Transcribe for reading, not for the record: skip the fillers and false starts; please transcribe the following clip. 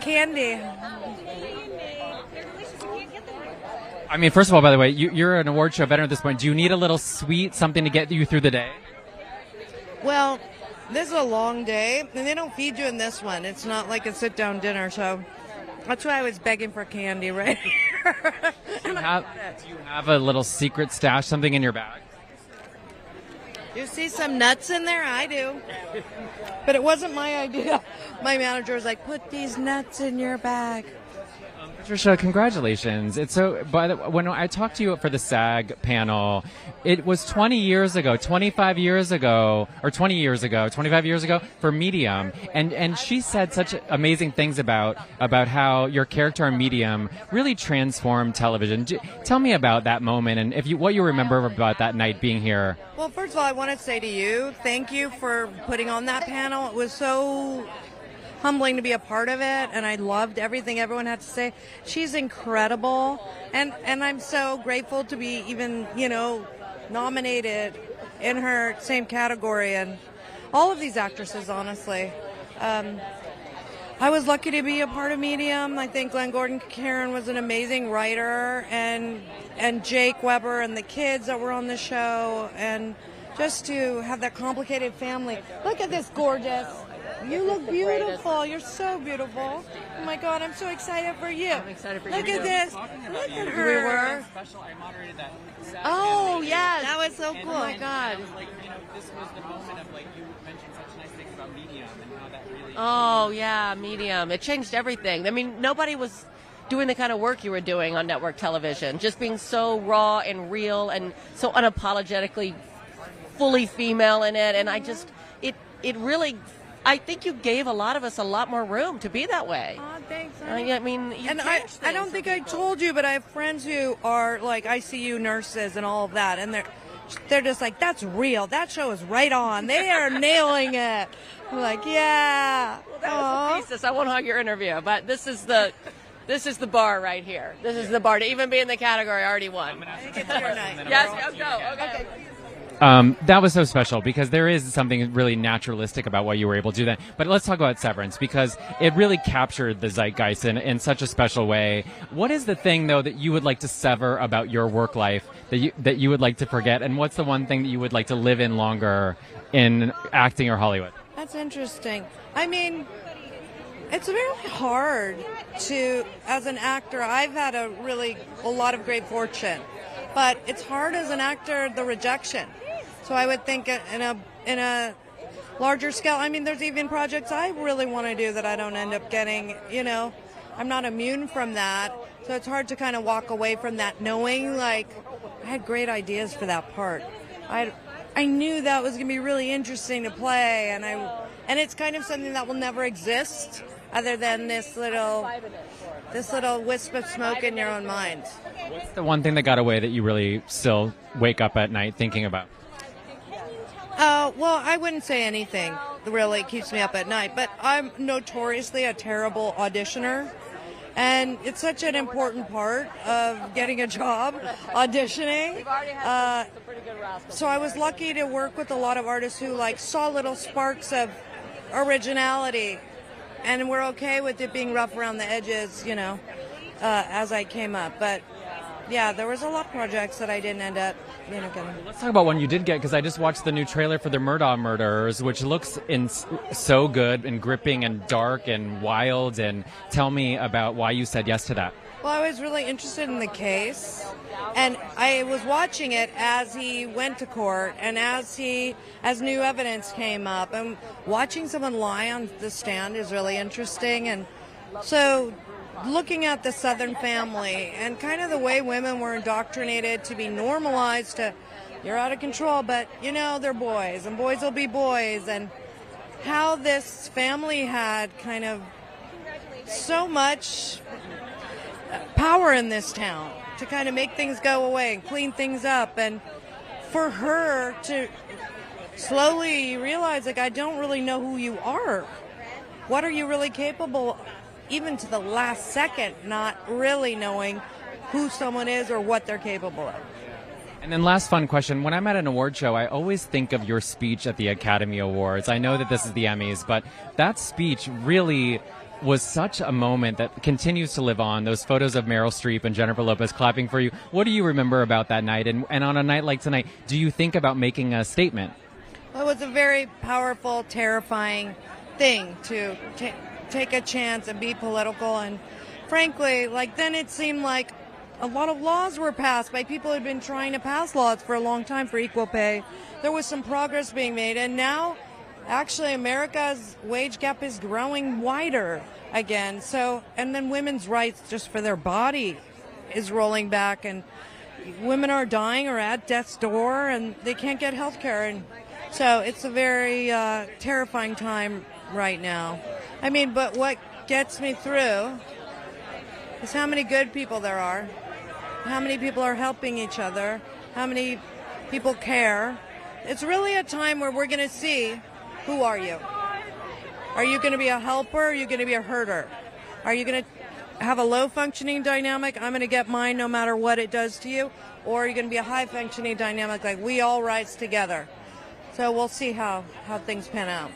candy. I mean, first of all, by the way, you're an award show veteran at this point. Do you need a little sweet, something to get you through the day? Well, this is a long day, and they don't feed you in this one. It's not like a sit-down dinner, so that's why I was begging for candy right here. Do you have a little secret stash, something in your bag? You see some nuts in there? I do. But it wasn't my idea. My manager was like, put these nuts in your bag. Patricia, congratulations. When I talked to you for the SAG panel, it was 20 years ago, 25 years ago for Medium. And she said such amazing things about how your character on Medium really transformed television. Tell me about that moment and what you remember about that night being here. Well, first of all, I want to say to you, thank you for putting on that panel. It was so humbling to be a part of it, and I loved everything everyone had to say. She's incredible, and I'm so grateful to be even, nominated in her same category, and all of these actresses, honestly. I was lucky to be a part of Medium. I think Glenn Gordon Caron was an amazing writer, and Jake Weber and the kids that were on the show, and just to have that complicated family. Look at this gorgeous. You look beautiful. You're so beautiful. Oh my God, I'm so excited for you. I'm excited for you. Look at this. Look at her. We were. Special. I moderated that. Oh, yes. That was so cool. Oh my God. It was like, this was the moment of you mentioned such nice things about Medium and how that really. Oh yeah, Medium. It changed everything. I mean, nobody was doing the kind of work you were doing on network television. Just being so raw and real and so unapologetically fully female in it. And it really. I think you gave a lot of us a lot more room to be that way. Oh, thanks. I mean, I don't think I told you, but I have friends who are like ICU nurses and all of that, and they're just like, that's real. That show is right on. They are nailing it. I'm like, yeah. Well, that was the thesis. I won't hog your interview, but this is the bar right here. This is the bar to even be in the category. I already won. I think it's your night. Yes, go. Okay. That was so special because there is something really naturalistic about what you were able to do then. But let's talk about Severance because it really captured the zeitgeist in such a special way. What is the thing, though, that you would like to sever about your work life that you would like to forget? And what's the one thing that you would like to live in longer in acting or Hollywood? That's interesting. I mean, it's very hard to, as an actor, I've had a lot of great fortune. But it's hard as an actor, the rejection. So I would think in a larger scale, I mean, there's even projects I really want to do that I don't end up getting, I'm not immune from that. So it's hard to kind of walk away from that knowing, like, I had great ideas for that part. I knew that was going to be really interesting to play, and it's kind of something that will never exist other than this little wisp of smoke in your own mind. What's the one thing that got away that you really still wake up at night thinking about? Well, I wouldn't say anything that really keeps me up at night, but I'm notoriously a terrible auditioner, and it's such an important part of getting a job, auditioning. We've already had some pretty good rascals. So I was lucky to work with a lot of artists who saw little sparks of originality, and we're okay with it being rough around the edges, as I came up. But yeah, there was a lot of projects that I didn't end up, getting. Let's talk about one you did get, because I just watched the new trailer for the Murdaugh Murders, which looks so good and gripping and dark and wild. And tell me about why you said yes to that. Well, I was really interested in the case, and I was watching it as he went to court and as new evidence came up. And watching someone lie on the stand is really interesting. And so looking at the Southern family and kind of the way women were indoctrinated to be normalized to, you're out of control, but they're boys and boys will be boys, and how this family had kind of so much power in this town to kind of make things go away and clean things up, and for her to slowly realize, I don't really know who you are. What are you really capable of? Even to the last second, not really knowing who someone is or what they're capable of. And then last fun question. When I'm at an award show, I always think of your speech at the Academy Awards. I know that this is the Emmys, but that speech really was such a moment that continues to live on. Those photos of Meryl Streep and Jennifer Lopez clapping for you. What do you remember about that night? And on a night like tonight, do you think about making a statement? Well, it was a very powerful, terrifying thing to take a chance and be political. And frankly, like then it seemed like a lot of laws were passed by people who had been trying to pass laws for a long time for equal pay. There was some progress being made, and now actually America's wage gap is growing wider again. So, and then women's rights just for their body is rolling back, and women are dying or at death's door and they can't get health care. And so it's a very terrifying time right now. I mean, but what gets me through is how many good people there are, how many people are helping each other, how many people care. It's really a time where we're going to see, who are you? Are you going to be a helper? Or are you going to be a herder? Are you going to have a low-functioning dynamic? I'm going to get mine no matter what it does to you. Or are you going to be a high-functioning dynamic like we all rise together? So we'll see how things pan out.